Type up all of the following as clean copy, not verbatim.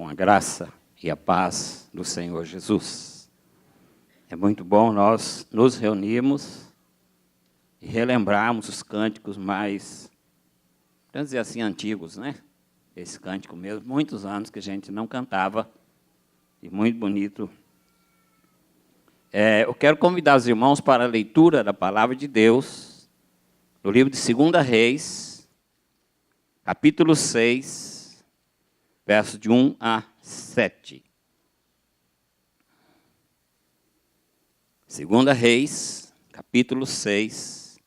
com a graça e a paz do Senhor Jesus. É muito bom nós nos reunirmos e relembrarmos os cânticos mais, vamos dizer assim, antigos, né? Esse cântico mesmo, muitos anos que a gente não cantava, e muito bonito. Eu quero convidar os irmãos para a leitura da Palavra de Deus, no livro de 2 Reis, capítulo 6, versos de 1 a 7. 2 Reis, capítulo 6,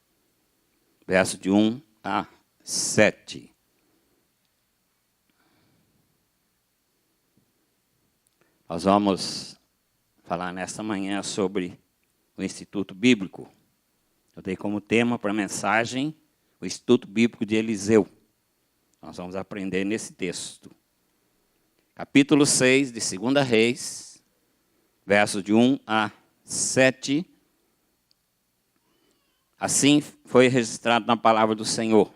versos de 1 a 7. Nós vamos falar nesta manhã sobre o Instituto Bíblico. Eu dei como tema para a mensagem o Instituto Bíblico de Eliseu. Nós vamos aprender nesse texto. Capítulo 6 de 2 Reis, versos de 1 a 7. Assim foi registrado na palavra do Senhor.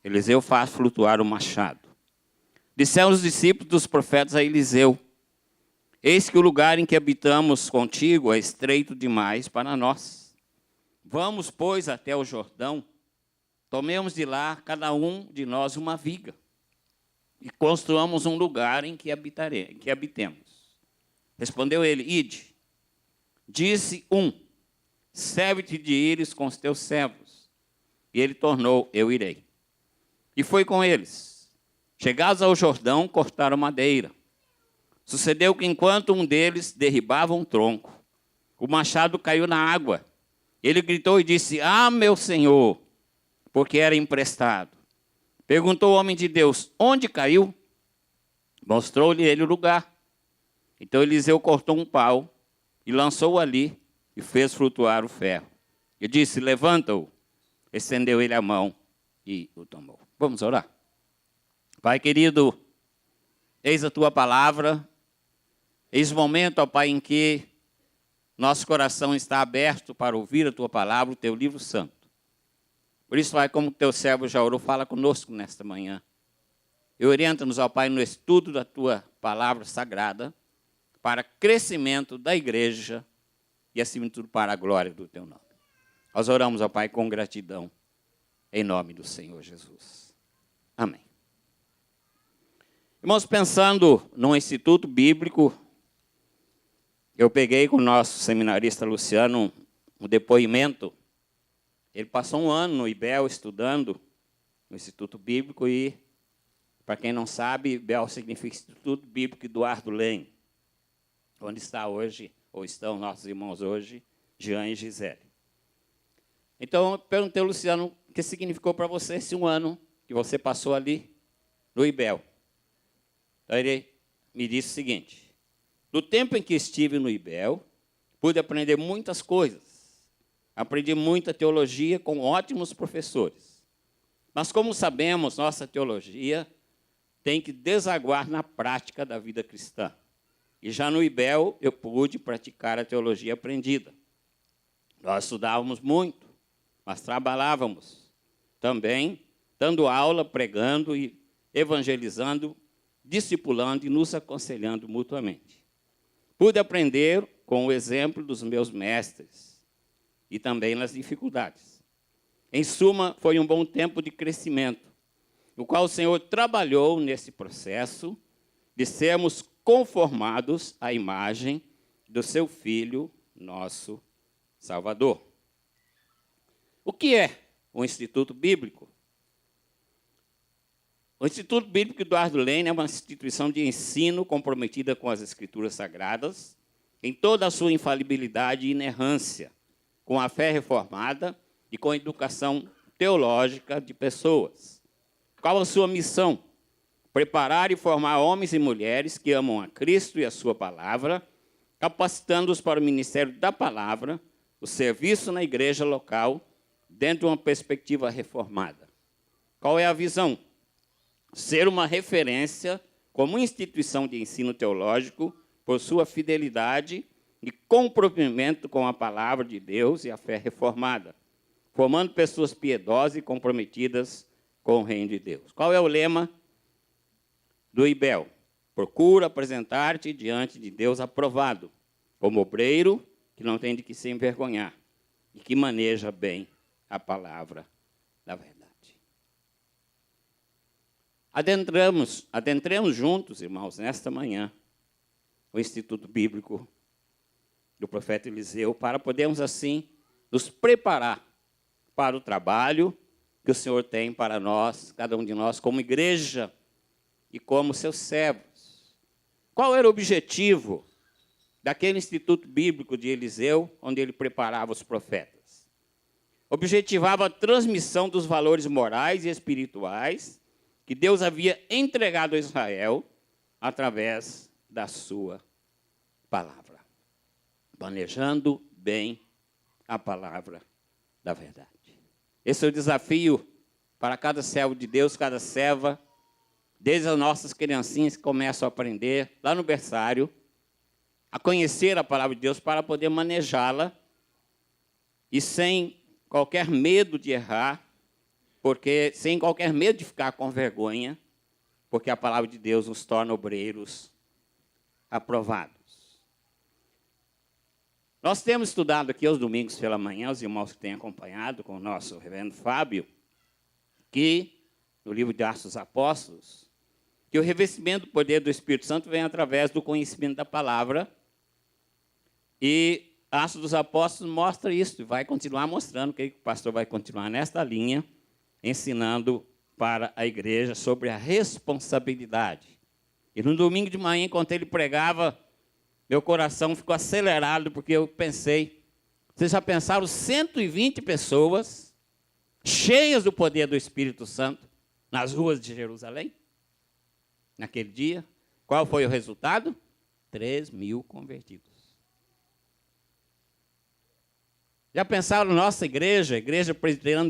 Eliseu faz flutuar o machado. Disseram os discípulos dos profetas a Eliseu: eis que o lugar em que habitamos contigo é estreito demais para nós. Vamos, pois, até o Jordão, tomemos de lá cada um de nós uma viga, e construamos um lugar em que habitemos. Respondeu ele: ide. Disse um: serve-te de ires com os teus servos. E ele tornou: eu irei. E foi com eles. Chegados ao Jordão, cortaram madeira. Sucedeu que, enquanto um deles derribava um tronco, o machado caiu na água. Ele gritou e disse: ah, meu senhor, porque era emprestado. Perguntou o homem de Deus: onde caiu? Mostrou-lhe ele o lugar. Então Eliseu cortou um pau e lançou-o ali e fez flutuar o ferro. E disse: levanta-o. Estendeu ele a mão e o tomou. Vamos orar. Pai querido, eis a tua palavra. Eis o momento, ó Pai, em que nosso coração está aberto para ouvir a tua palavra, o teu livro santo. Por isso, Pai, como teu servo já orou, fala conosco nesta manhã. E orienta-nos, ó Pai, no estudo da tua palavra sagrada, para crescimento da igreja e, acima de tudo, para a glória do teu nome. Nós oramos, ó Pai, com gratidão, em nome do Senhor Jesus. Amém. Irmãos, pensando no Instituto Bíblico, eu peguei com o nosso seminarista Luciano um depoimento. Ele passou um ano no IBEL estudando no Instituto Bíblico e, para quem não sabe, IBEL significa Instituto Bíblico Eduardo Lane, onde está hoje, ou estão nossos irmãos hoje, Jean e Gisele. Então, eu perguntei ao Luciano o que significou para você esse um ano que você passou ali no IBEL. Então, ele me disse o seguinte: no tempo em que estive no IBEL, pude aprender muitas coisas. Aprendi muita teologia com ótimos professores. Mas, como sabemos, nossa teologia tem que desaguar na prática da vida cristã. E já no IBEL, eu pude praticar a teologia aprendida. Nós estudávamos muito, mas trabalhávamos também, dando aula, pregando e evangelizando, discipulando e nos aconselhando mutuamente. Pude aprender com o exemplo dos meus mestres e também nas dificuldades. Em suma, foi um bom tempo de crescimento, no qual o Senhor trabalhou nesse processo de sermos conformados à imagem do seu Filho, nosso Salvador. O que é o Instituto Bíblico? O Instituto Bíblico Eduardo Lane é uma instituição de ensino comprometida com as Escrituras Sagradas, em toda a sua infalibilidade e inerrância, com a fé reformada e com a educação teológica de pessoas. Qual a sua missão? Preparar e formar homens e mulheres que amam a Cristo e a sua palavra, capacitando-os para o ministério da palavra, o serviço na igreja local, dentro de uma perspectiva reformada. Qual é a visão? Ser uma referência como instituição de ensino teológico por sua fidelidade e comprometimento com a palavra de Deus e a fé reformada, formando pessoas piedosas e comprometidas com o reino de Deus. Qual é o lema do IBEL? procura apresentar-te diante de Deus aprovado, como obreiro que não tem de que se envergonhar e que maneja bem a palavra da verdade. Adentremos juntos, irmãos, nesta manhã, o Instituto Bíblico do profeta Eliseu, para podermos, assim, nos preparar para o trabalho que o Senhor tem para nós, cada um de nós, como igreja e como seus servos. Qual era o objetivo daquele Instituto Bíblico de Eliseu, onde ele preparava os profetas? Objetivava a transmissão dos valores morais e espirituais que Deus havia entregado a Israel através da sua palavra, manejando bem a palavra da verdade. Esse é o desafio para cada servo de Deus, cada serva, desde as nossas criancinhas que começam a aprender lá no berçário, a conhecer a palavra de Deus para poder manejá-la e sem qualquer medo de errar, porque sem qualquer medo de ficar com vergonha, porque a palavra de Deus nos torna obreiros aprovados. Nós temos estudado aqui aos domingos pela manhã, os irmãos que têm acompanhado com o nosso reverendo Fábio, que, no livro de Atos dos Apóstolos, que o revestimento do poder do Espírito Santo vem através do conhecimento da palavra, e Atos dos Apóstolos mostra isso, e vai continuar mostrando, que o pastor vai continuar nesta linha, ensinando para a igreja sobre a responsabilidade. E no domingo de manhã, enquanto ele pregava, meu coração ficou acelerado, porque eu pensei, vocês já pensaram 120 pessoas cheias do poder do Espírito Santo nas ruas de Jerusalém? Naquele dia, qual foi o resultado? 3.000 convertidos. Já pensaram nossa igreja, a Igreja Presbiteriana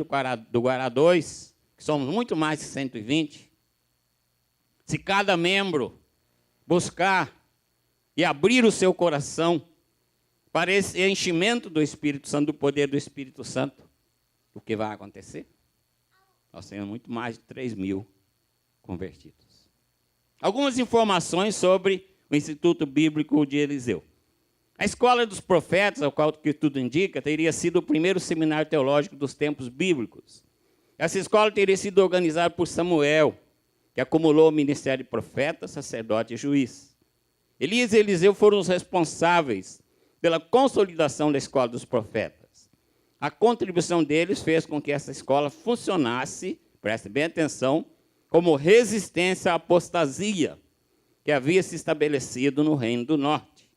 do Guará 2, que somos muito mais de 120, se cada membro buscar e abrir o seu coração para esse enchimento do Espírito Santo, do poder do Espírito Santo, o que vai acontecer? Nós temos muito mais de 3.000 convertidos. Algumas informações sobre o Instituto Bíblico de Eliseu. A escola dos profetas, ao qual que tudo indica, teria sido o primeiro seminário teológico dos tempos bíblicos. Essa escola teria sido organizada por Samuel, que acumulou o ministério de profeta, sacerdote e juiz. Elias e Eliseu foram os responsáveis pela consolidação da escola dos profetas. A contribuição deles fez com que essa escola funcionasse, preste bem atenção, como resistência à apostasia que havia se estabelecido no Reino do Norte.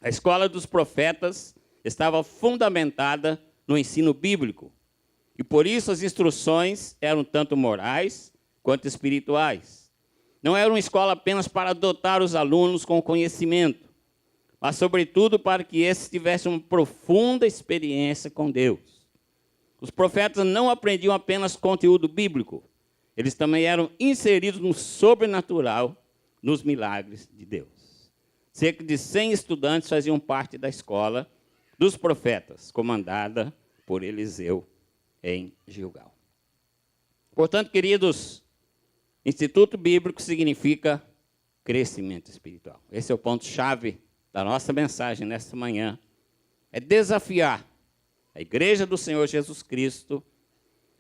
A escola dos profetas estava fundamentada no ensino bíblico, e por isso as instruções eram tanto morais quanto espirituais. Não era uma escola apenas para dotar os alunos com conhecimento, mas, sobretudo, para que esses tivessem uma profunda experiência com Deus. Os profetas não aprendiam apenas conteúdo bíblico, eles também eram inseridos no sobrenatural, nos milagres de Deus. Cerca de 100 estudantes faziam parte da escola dos profetas, comandada por Eliseu em Gilgal. Portanto, queridos, Instituto Bíblico significa crescimento espiritual. Esse é o ponto-chave da nossa mensagem nesta manhã. É desafiar a igreja do Senhor Jesus Cristo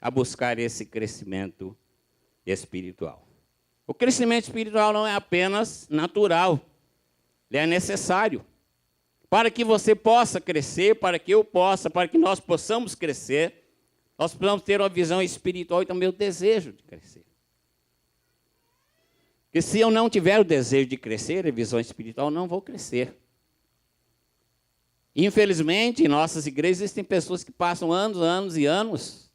a buscar esse crescimento espiritual. O crescimento espiritual não é apenas natural, ele é necessário. Para que você possa crescer, para que eu possa, para que nós possamos crescer, nós precisamos ter uma visão espiritual e também o desejo de crescer. Porque se eu não tiver o desejo de crescer, a visão espiritual, não vou crescer. Infelizmente, em nossas igrejas existem pessoas que passam anos e anos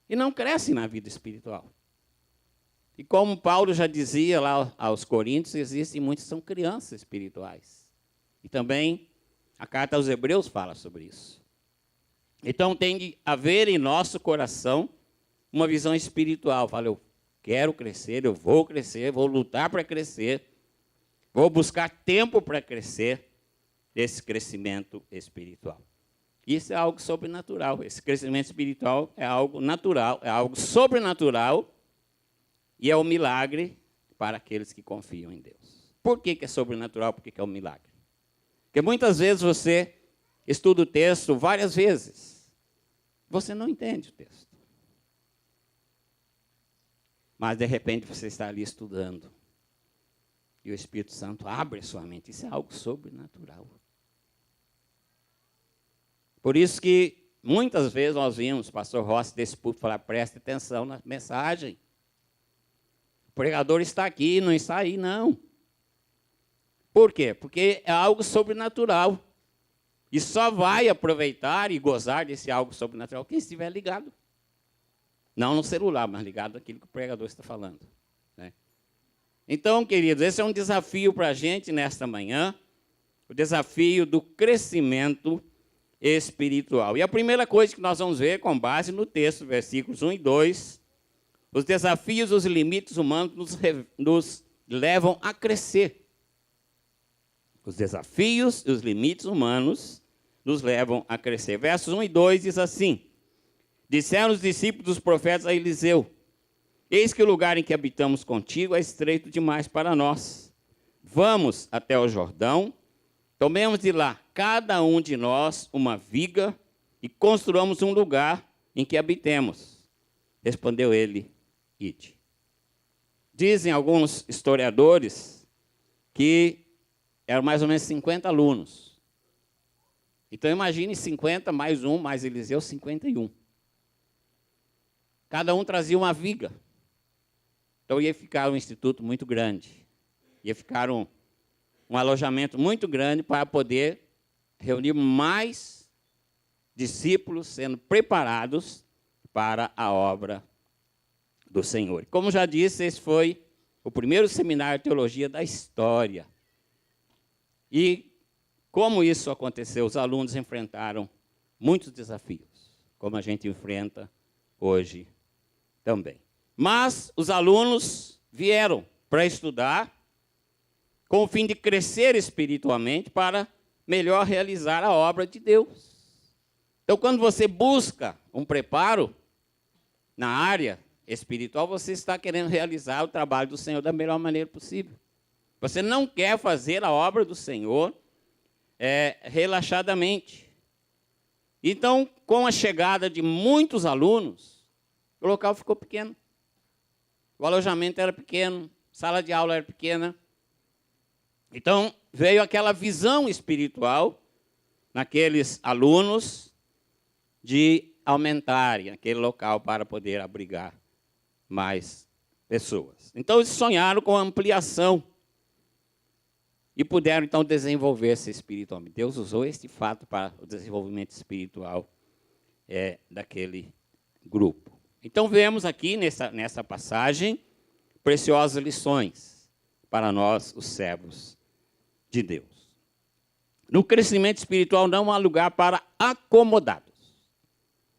e não crescem na vida espiritual. E como Paulo já dizia lá aos Coríntios, existem muitos que são crianças espirituais. E também a carta aos Hebreus fala sobre isso. Então tem de haver em nosso coração uma visão espiritual. Fala, eu quero crescer, eu vou crescer, vou lutar para crescer, vou buscar tempo para crescer esse crescimento espiritual. Isso é algo sobrenatural. Esse crescimento espiritual é algo natural, é algo sobrenatural, e é um milagre para aqueles que confiam em Deus. Por que é sobrenatural? Por que é um milagre? Porque muitas vezes você estuda o texto várias vezes. Você não entende o texto. Mas, de repente, você está ali estudando. E o Espírito Santo abre a sua mente. Isso é algo sobrenatural. Por isso que, muitas vezes, nós vimos o pastor Rossi desse púlpito falar, preste atenção na mensagem. O pregador está aqui, não está aí, não. Por quê? Porque é algo sobrenatural. E só vai aproveitar e gozar desse algo sobrenatural quem estiver ligado. Não no celular, mas ligado naquilo que o pregador está falando. Né? Então, queridos, esse é um desafio para a gente nesta manhã, o desafio do crescimento espiritual. E a primeira coisa que nós vamos ver, com base no texto, versículos 1 e 2, os desafios, os limites humanos nos levam a crescer. Os desafios e os limites humanos nos levam a crescer. Versos 1 e 2 diz assim, disseram os discípulos dos profetas a Eliseu, eis que o lugar em que habitamos contigo é estreito demais para nós. Vamos até o Jordão, tomemos de lá cada um de nós uma viga e construamos um lugar em que habitemos. Respondeu ele, ide. Dizem alguns historiadores que eram mais ou menos 50 alunos. Então imagine 50 mais um, mais Eliseu, 51. Cada um trazia uma viga. Então ia ficar um instituto muito grande. Ia ficar um alojamento muito grande para poder reunir mais discípulos sendo preparados para a obra do Senhor. Como já disse, esse foi o primeiro seminário de teologia da história. E como isso aconteceu, os alunos enfrentaram muitos desafios, como a gente enfrenta hoje também. Mas os alunos vieram para estudar com o fim de crescer espiritualmente para melhor realizar a obra de Deus. Então, quando você busca um preparo na área espiritual, você está querendo realizar o trabalho do Senhor da melhor maneira possível. Você não quer fazer a obra do Senhor relaxadamente. Então, com a chegada de muitos alunos, o local ficou pequeno. O alojamento era pequeno, a sala de aula era pequena. Então, veio aquela visão espiritual naqueles alunos de aumentarem aquele local para poder abrigar mais pessoas. Então, eles sonharam com a ampliação e puderam, então, desenvolver-se espiritualmente. Deus usou este fato para o desenvolvimento espiritual daquele grupo. Então, vemos aqui, nessa passagem, preciosas lições para nós, os servos de Deus. No crescimento espiritual não há lugar para acomodados.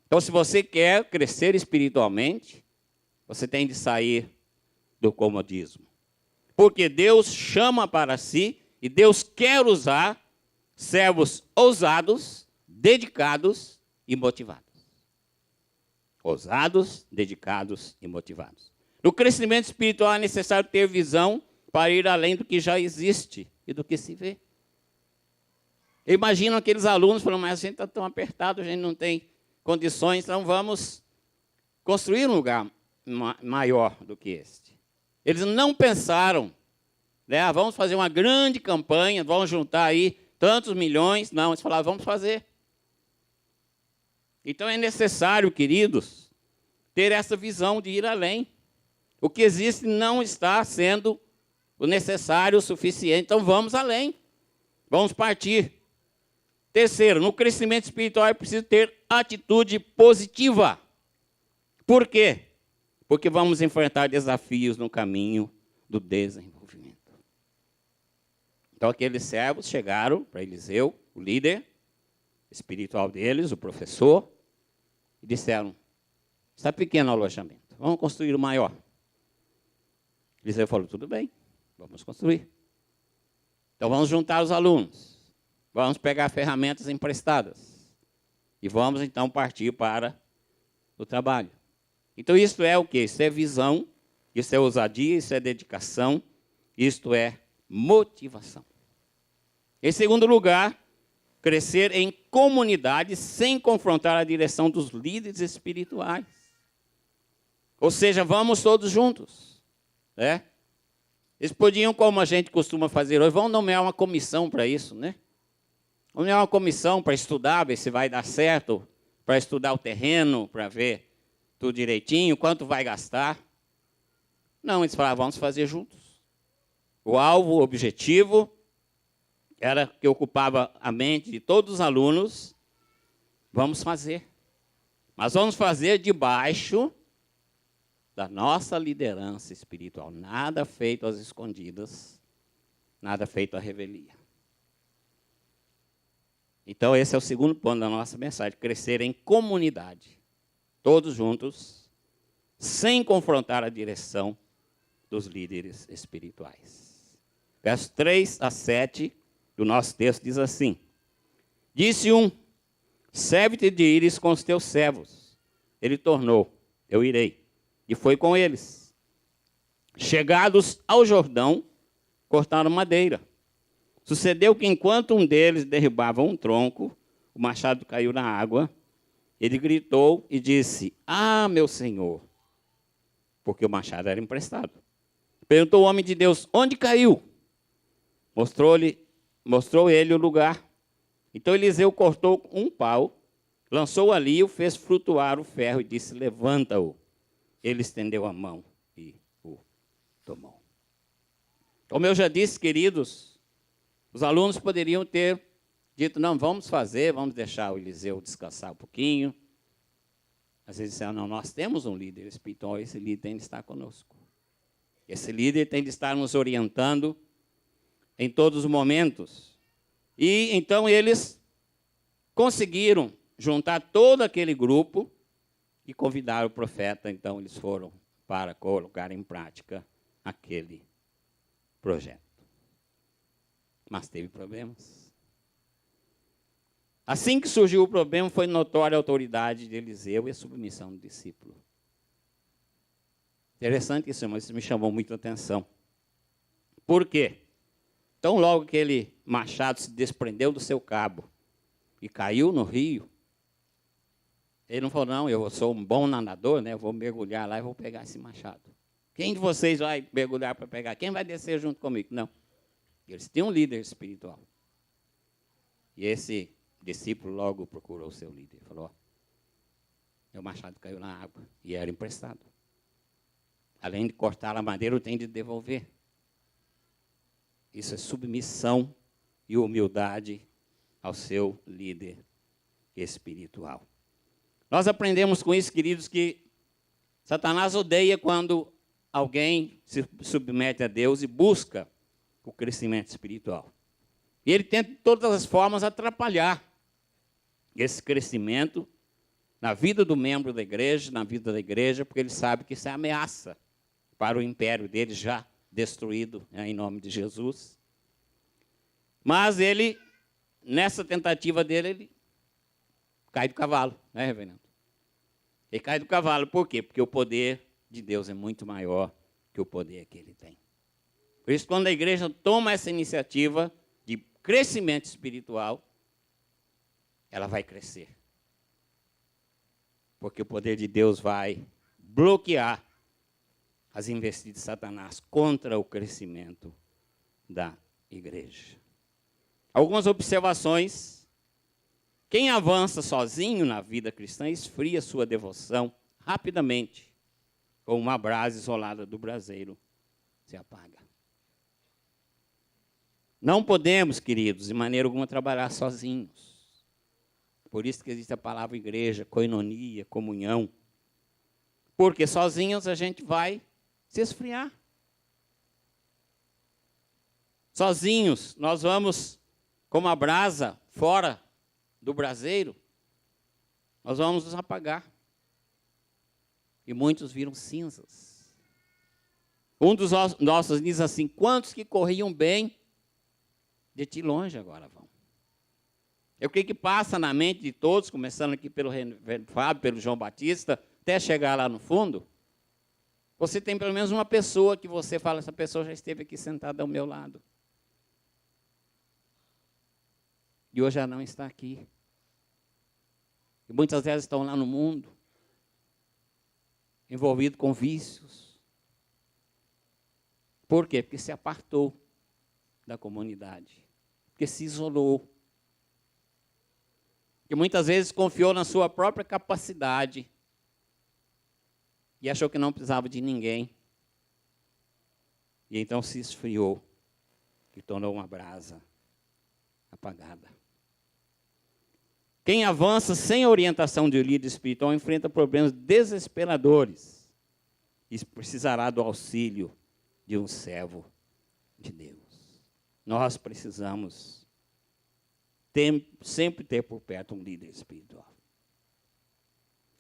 Então, se você quer crescer espiritualmente, você tem de sair do comodismo. Porque Deus chama para si e Deus quer usar servos ousados, dedicados e motivados. Ousados, dedicados e motivados. No crescimento espiritual é necessário ter visão para ir além do que já existe e do que se vê. Imagina aqueles alunos falando, mas a gente está tão apertado, a gente não tem condições, então vamos construir um lugar maior do que este. Eles não pensaram, né, vamos fazer uma grande campanha, vamos juntar aí tantos milhões. Não, eles falaram, vamos fazer. Então é necessário, queridos, ter essa visão de ir além. O que existe não está sendo o necessário, o suficiente, então vamos além. Vamos partir. Terceiro, no crescimento espiritual é preciso ter atitude positiva. Por quê? Porque vamos enfrentar desafios no caminho do desenvolvimento. Então, aqueles servos chegaram para Eliseu, o líder espiritual deles, o professor, e disseram, está pequeno o alojamento, vamos construir o maior. Eliseu falou, tudo bem, vamos construir. Então, vamos juntar os alunos, vamos pegar ferramentas emprestadas e vamos, então, partir para o trabalho. Então, isso é o quê? Isso é visão, isso é ousadia, isso é dedicação, isto é motivação. Em segundo lugar, crescer em comunidade sem confrontar a direção dos líderes espirituais. Ou seja, vamos todos juntos. Né? Eles podiam, como a gente costuma fazer hoje, vão nomear uma comissão para isso, né? Vamos nomear uma comissão para estudar, ver se vai dar certo, para estudar o terreno, para ver tudo direitinho, quanto vai gastar. Não, eles falavam, vamos fazer juntos. O alvo, o objetivo, era que ocupava a mente de todos os alunos, vamos fazer. Mas vamos fazer debaixo da nossa liderança espiritual. Nada feito às escondidas, nada feito à revelia. Então, esse é o segundo ponto da nossa mensagem, crescer em comunidade, todos juntos, sem confrontar a direção dos líderes espirituais. Versos 3 a 7 do nosso texto diz assim: disse um, serve-te de ires com os teus servos. Ele tornou, eu irei. E foi com eles. Chegados ao Jordão, cortaram madeira. Sucedeu que enquanto um deles derribava um tronco, o machado caiu na água. Ele gritou e disse, ah, meu senhor, porque o machado era emprestado. Perguntou o homem de Deus, onde caiu? Mostrou ele o lugar. Então Eliseu cortou um pau, lançou ali, o fez flutuar o ferro e disse, levanta-o. Ele estendeu a mão e o tomou. Como eu já disse, queridos, os alunos poderiam ter dito, não, vamos deixar o Eliseu descansar um pouquinho. Mas eles disseram, não, nós temos um líder espiritual, esse líder tem de estar conosco. Esse líder tem de estar nos orientando em todos os momentos. E então eles conseguiram juntar todo aquele grupo e convidaram o profeta. Então eles foram para colocar em prática aquele projeto. Mas teve problemas. Assim que surgiu o problema, foi notória a autoridade de Eliseu e a submissão do discípulo. Interessante isso, mas isso me chamou muito a atenção. Por quê? Tão logo que aquele machado se desprendeu do seu cabo e caiu no rio, ele não falou, não, eu sou um bom nadador, né? Eu vou mergulhar lá e vou pegar esse machado. Quem de vocês vai mergulhar para pegar? Quem vai descer junto comigo? Não. Eles tinham um líder espiritual. E esse discípulo logo procurou o seu líder. Falou, meu machado caiu na água e era emprestado. Além de cortar a madeira, eu tenho de devolver. Isso é submissão e humildade ao seu líder espiritual. Nós aprendemos com isso, queridos, que Satanás odeia quando alguém se submete a Deus e busca o crescimento espiritual. E ele tenta de todas as formas atrapalhar esse crescimento na vida do membro da igreja, na vida da igreja, porque ele sabe que isso é ameaça para o império dele já destruído, né, em nome de Jesus. Mas ele, nessa tentativa dele, ele cai do cavalo, né, reverendo? Ele cai do cavalo, por quê? Porque o poder de Deus é muito maior que o poder que ele tem. Por isso, quando a igreja toma essa iniciativa de crescimento espiritual, ela vai crescer. Porque o poder de Deus vai bloquear as investidas de Satanás contra o crescimento da igreja. Algumas observações. Quem avança sozinho na vida cristã esfria sua devoção rapidamente, como uma brasa isolada do braseiro se apaga. Não podemos, queridos, de maneira alguma trabalhar sozinhos. Por isso que existe a palavra igreja, koinonia, comunhão. Porque sozinhos a gente vai se esfriar. Sozinhos, nós vamos, como a brasa fora do braseiro, nós vamos nos apagar. E muitos viram cinzas. Um dos nossos diz assim, quantos que corriam bem, de ti longe agora vão. É o que passa na mente de todos, começando aqui pelo Fábio, pelo João Batista, até chegar lá no fundo. Você tem pelo menos uma pessoa que você fala, essa pessoa já esteve aqui sentada ao meu lado. e hoje já não está aqui. E muitas vezes estão lá no mundo, envolvidos com vícios. Por quê? Porque se apartou da comunidade, porque se isolou. Que muitas vezes confiou na sua própria capacidade e achou que não precisava de ninguém. E então se esfriou e tornou uma brasa apagada. Quem avança sem orientação de líder espiritual enfrenta problemas desesperadores e precisará do auxílio de um servo de Deus. Nós precisamos sempre ter por perto um líder espiritual.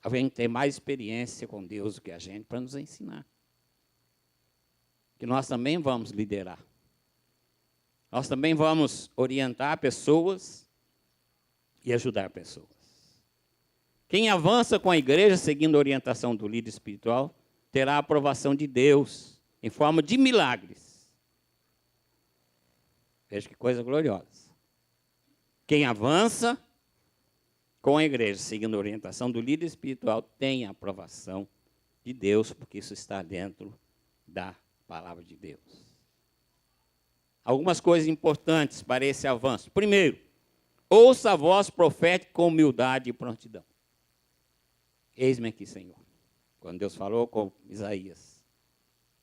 Alguém que tem mais experiência com Deus do que a gente para nos ensinar. Que nós também vamos liderar. Nós também vamos orientar pessoas e ajudar pessoas. Quem avança com a igreja seguindo a orientação do líder espiritual terá a aprovação de Deus em forma de milagres. Veja que coisa gloriosa. Quem avança com a igreja, seguindo a orientação do líder espiritual, tem a aprovação de Deus, porque isso está dentro da palavra de Deus. Algumas coisas importantes para esse avanço. Primeiro, ouça a voz profética com humildade e prontidão. Eis-me aqui, Senhor. Quando Deus falou com Isaías,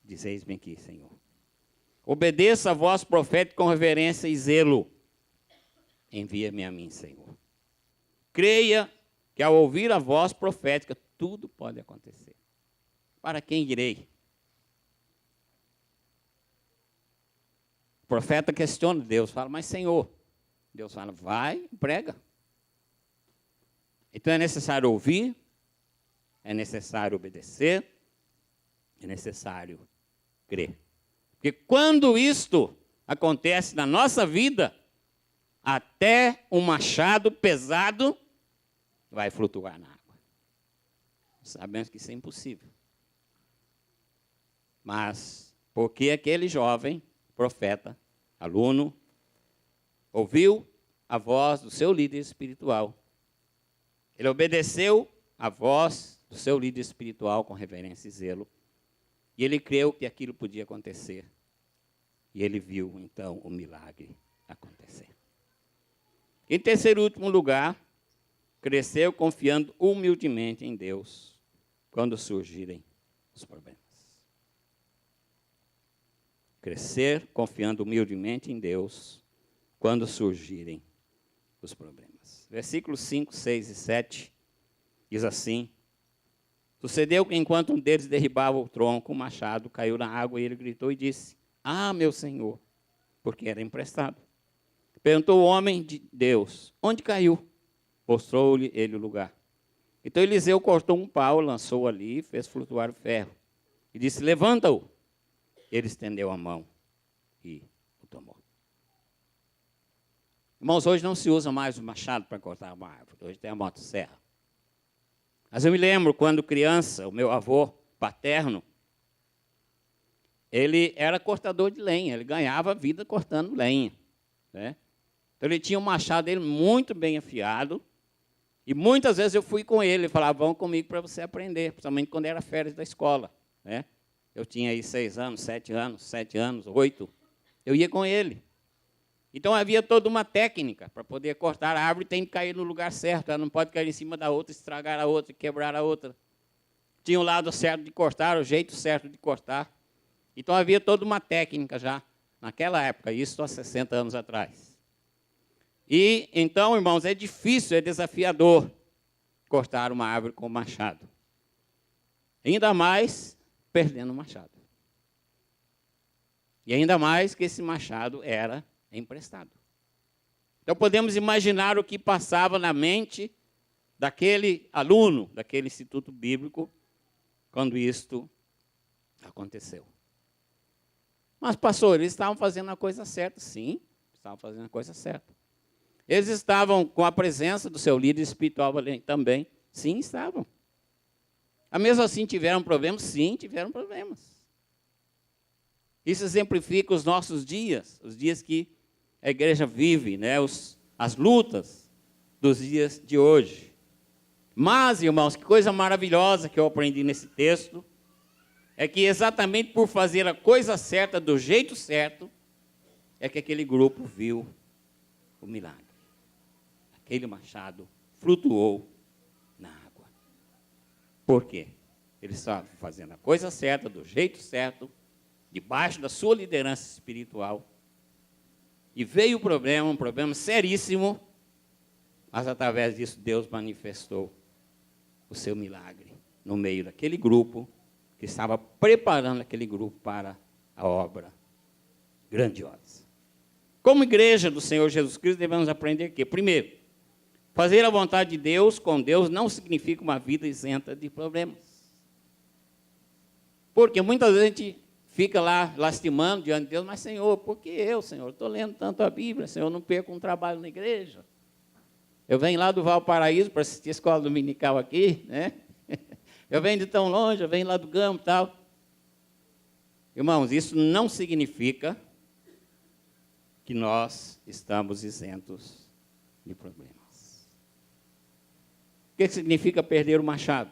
diz: eis-me aqui, Senhor. Obedeça a voz profética com reverência e zelo. Envia-me a mim, Senhor. Creia que ao ouvir a voz profética, tudo pode acontecer. Para quem irei? O profeta questiona Deus, fala: mas Senhor. Deus fala: vai e prega. Então é necessário ouvir, é necessário obedecer, é necessário crer. Porque quando isto acontece na nossa vida, até um machado pesado vai flutuar na água. Sabemos que isso é impossível. Mas porque aquele jovem profeta, aluno, ouviu a voz do seu líder espiritual. Ele obedeceu a voz do seu líder espiritual com reverência e zelo. E ele creu que aquilo podia acontecer. E ele viu, então, o milagre acontecer. Em terceiro e último lugar, cresceu confiando humildemente em Deus quando surgirem os problemas. Crescer confiando humildemente em Deus quando surgirem os problemas. Versículos 5, 6 e 7 diz assim: sucedeu que enquanto um deles derribava o tronco, o machado caiu na água e ele gritou e disse: ah, meu Senhor, porque era emprestado. Perguntou o homem de Deus: onde caiu? Mostrou-lhe ele o lugar. Então Eliseu cortou um pau, lançou ali, fez flutuar o ferro. E disse: levanta-o. Ele estendeu a mão e o tomou. Irmãos, hoje não se usa mais o machado para cortar uma árvore. Hoje tem a motosserra. Mas eu me lembro, quando criança, o meu avô paterno, ele era cortador de lenha. Ele ganhava vida cortando lenha, né? Então ele tinha um machado dele muito bem afiado. E muitas vezes eu fui com ele. Ele falava: vão comigo para você aprender. Principalmente quando era férias da escola, né? Eu tinha aí 6 anos, 7 anos, 8. Eu ia com ele. Então havia toda uma técnica para poder cortar a árvore. Tem que cair no lugar certo. Ela não pode cair em cima da outra, estragar a outra, quebrar a outra. Tinha o lado certo de cortar, o jeito certo de cortar. Então havia toda uma técnica já naquela época, isso há 60 anos atrás. E então, irmãos, é difícil, é desafiador cortar uma árvore com machado. Ainda mais perdendo o machado. E ainda mais que esse machado era emprestado. Então podemos imaginar o que passava na mente daquele aluno, daquele instituto bíblico, quando isto aconteceu. Mas, pastor, eles estavam fazendo a coisa certa. Sim, estavam fazendo a coisa certa. Eles estavam com a presença do seu líder espiritual também. Sim, estavam. Mas mesmo assim tiveram problemas? Sim, tiveram problemas. Isso exemplifica os nossos dias, os dias que a igreja vive, né? as lutas dos dias de hoje. Mas, irmãos, que coisa maravilhosa que eu aprendi nesse texto, é que exatamente por fazer a coisa certa, do jeito certo, é que aquele grupo viu o milagre. Aquele machado flutuou na água. Por quê? Eles estavam fazendo a coisa certa, do jeito certo, debaixo da sua liderança espiritual. E veio o problema, um problema seríssimo, mas através disso Deus manifestou o seu milagre no meio daquele grupo que estava preparando aquele grupo para a obra grandiosa. Como igreja do Senhor Jesus Cristo, devemos aprender que, primeiro, fazer a vontade de Deus com Deus não significa uma vida isenta de problemas. Porque muitas vezes a gente fica lá lastimando diante de Deus, mas Senhor, por que eu, Senhor? Estou lendo tanto a Bíblia, Senhor, não perco um trabalho na igreja. Eu venho lá do Valparaíso para assistir a escola dominical aqui, né? Eu venho de tão longe, eu venho lá do Gama e tal. Irmãos, isso não significa que nós estamos isentos de problemas. O que significa perder o machado?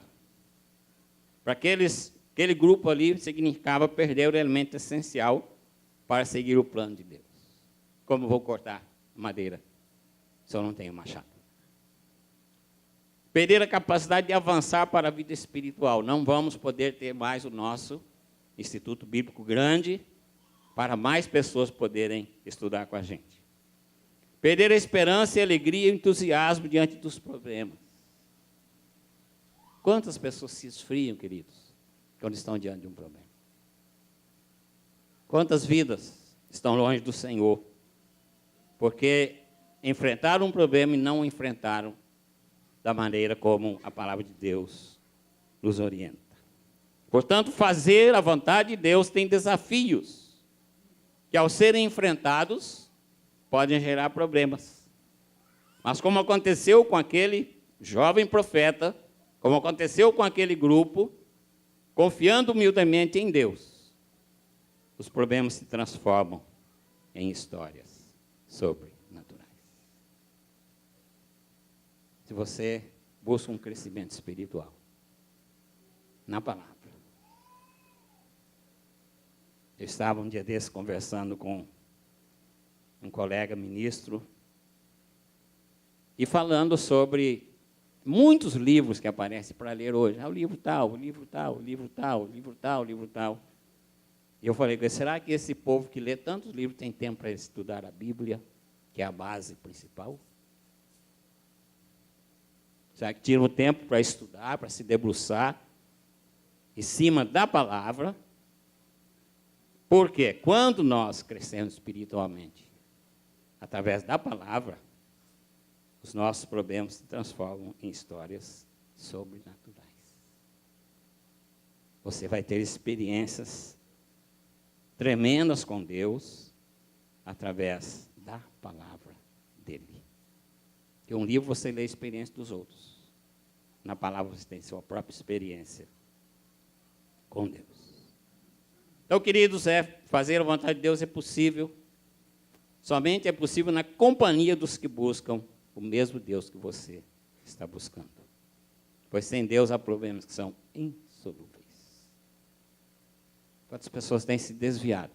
Para aquele grupo ali, significava perder o elemento essencial para seguir o plano de Deus. Como vou cortar madeira se eu não tenho machado? Perder a capacidade de avançar para a vida espiritual. Não vamos poder ter mais o nosso Instituto Bíblico grande para mais pessoas poderem estudar com a gente. Perder a esperança e a alegria e o entusiasmo diante dos problemas. Quantas pessoas se esfriam, queridos, quando estão diante de um problema? Quantas vidas estão longe do Senhor? Porque enfrentaram um problema e não o enfrentaram da maneira como a palavra de Deus nos orienta. Portanto, fazer a vontade de Deus tem desafios que, ao serem enfrentados, podem gerar problemas. Mas como aconteceu com aquele jovem profeta, como aconteceu com aquele grupo, confiando humildemente em Deus, os problemas se transformam em histórias sobrenaturais. Se você busca um crescimento espiritual na palavra. Eu estava um dia desses conversando com um colega ministro e falando sobre muitos livros que aparecem para ler hoje. O livro tal, o livro tal, o livro tal, o livro tal, o livro tal. E eu falei, será que esse povo que lê tantos livros tem tempo para estudar a Bíblia, que é a base principal? Será que tira o tempo para estudar, para se debruçar em cima da palavra? Porque quando nós crescemos espiritualmente, através da palavra, os nossos problemas se transformam em histórias sobrenaturais. Você vai ter experiências tremendas com Deus através da palavra dele. Porque um livro você lê a experiência dos outros. Na palavra você tem sua própria experiência com Deus. Então, queridos, fazer a vontade de Deus é possível. Somente é possível na companhia dos que buscam o mesmo Deus que você está buscando. Pois sem Deus há problemas que são insolúveis. Quantas pessoas têm se desviado,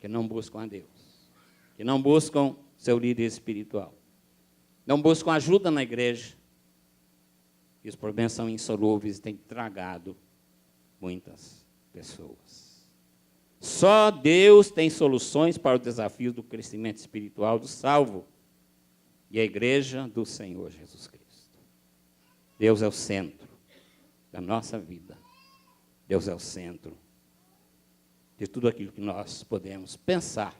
que não buscam a Deus, que não buscam seu líder espiritual, não buscam ajuda na igreja, e os problemas são insolúveis e têm tragado muitas pessoas. Só Deus tem soluções para o desafio do crescimento espiritual do salvo e a igreja do Senhor Jesus Cristo. Deus é o centro da nossa vida. Deus é o centro de tudo aquilo que nós podemos pensar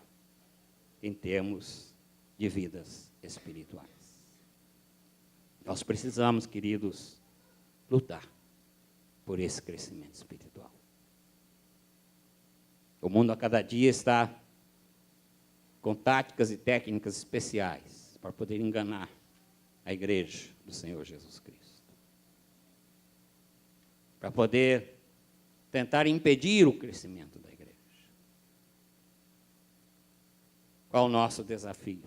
em termos de vidas espirituais. Nós precisamos, queridos, lutar por esse crescimento espiritual. O mundo a cada dia está com táticas e técnicas especiais para poder enganar a igreja do Senhor Jesus Cristo. Para poder tentar impedir o crescimento da igreja. Qual o nosso desafio?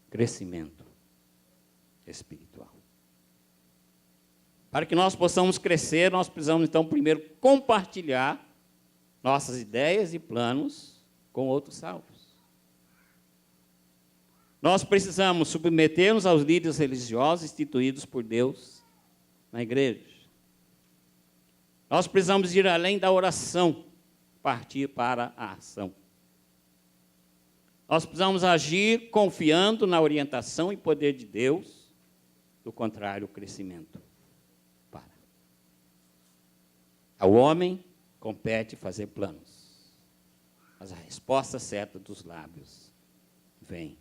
crescimento espiritual. Para que nós possamos crescer, nós precisamos, então, primeiro compartilhar nossas ideias e planos com outros salvos. Nós precisamos submeter-nos aos líderes religiosos instituídos por Deus na igreja. Nós precisamos ir além da oração, partir para a ação. Nós precisamos agir confiando na orientação e poder de Deus, do contrário, o crescimento para. Ao homem compete fazer planos, mas a resposta certa dos lábios vem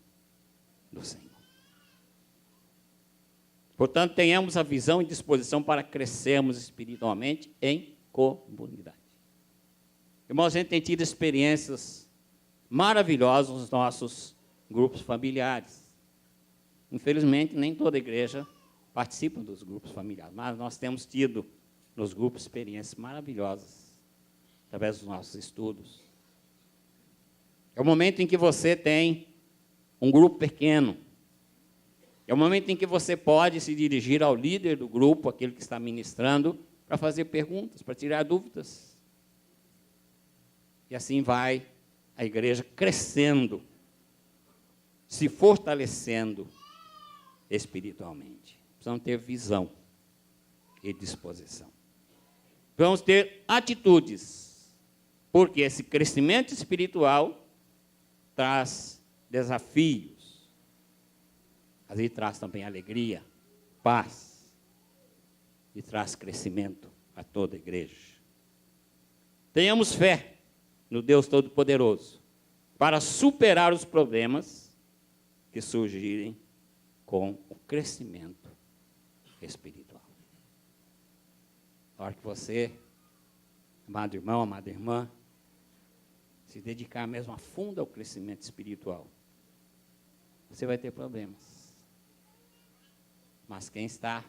do Senhor. Portanto, tenhamos a visão e disposição para crescermos espiritualmente em comunidade. Irmãos, a gente tem tido experiências maravilhosas nos nossos grupos familiares. Infelizmente, nem toda igreja participa dos grupos familiares, mas nós temos tido nos grupos experiências maravilhosas, através dos nossos estudos. É o momento em que você tem um grupo pequeno. É o momento em que você pode se dirigir ao líder do grupo, aquele que está ministrando, para fazer perguntas, para tirar dúvidas. E assim vai a igreja crescendo, se fortalecendo espiritualmente. Precisamos ter visão e disposição. Vamos ter atitudes, porque esse crescimento espiritual traz desafios. Às vezes traz também alegria, paz, e traz crescimento a toda a igreja. Tenhamos fé no Deus Todo-Poderoso para superar os problemas que surgirem com o crescimento espiritual. Na hora que você, amado irmão, amada irmã, se dedicar mesmo a fundo ao crescimento espiritual, você vai ter problemas. Mas quem está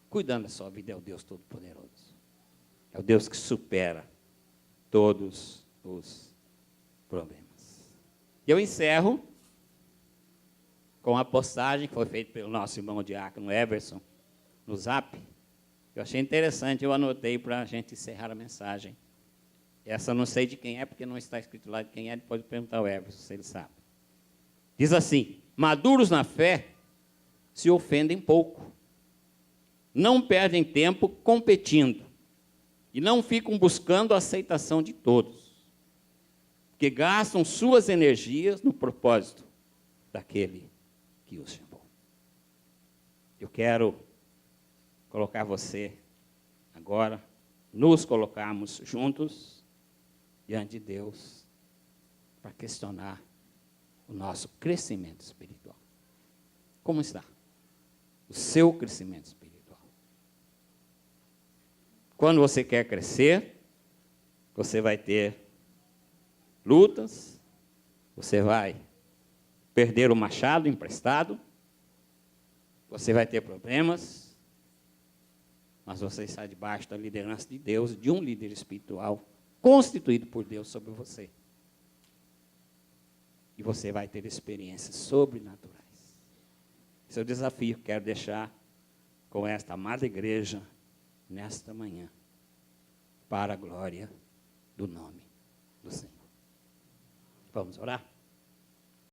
cuidando da sua vida é o Deus Todo-Poderoso. É o Deus que supera todos os problemas. E eu encerro com a postagem que foi feita pelo nosso irmão diácono Everson no Zap. Eu achei interessante, eu anotei para a gente encerrar a mensagem. Essa eu não sei de quem é, porque não está escrito lá de quem é, depois perguntar ao Everson, se ele sabe. Diz assim: maduros na fé se ofendem pouco, não perdem tempo competindo e não ficam buscando a aceitação de todos, porque gastam suas energias no propósito daquele que os chamou. Eu quero colocar você agora, nos colocarmos juntos diante de Deus para questionar o nosso crescimento espiritual. Como está o seu crescimento espiritual? Quando você quer crescer, você vai ter lutas, você vai perder o machado emprestado, você vai ter problemas, mas você está debaixo da liderança de Deus, de um líder espiritual constituído por Deus sobre você. E você vai ter experiências sobrenaturais. Esse é o desafio que quero deixar com esta amada igreja nesta manhã, para a glória do nome do Senhor. Vamos orar?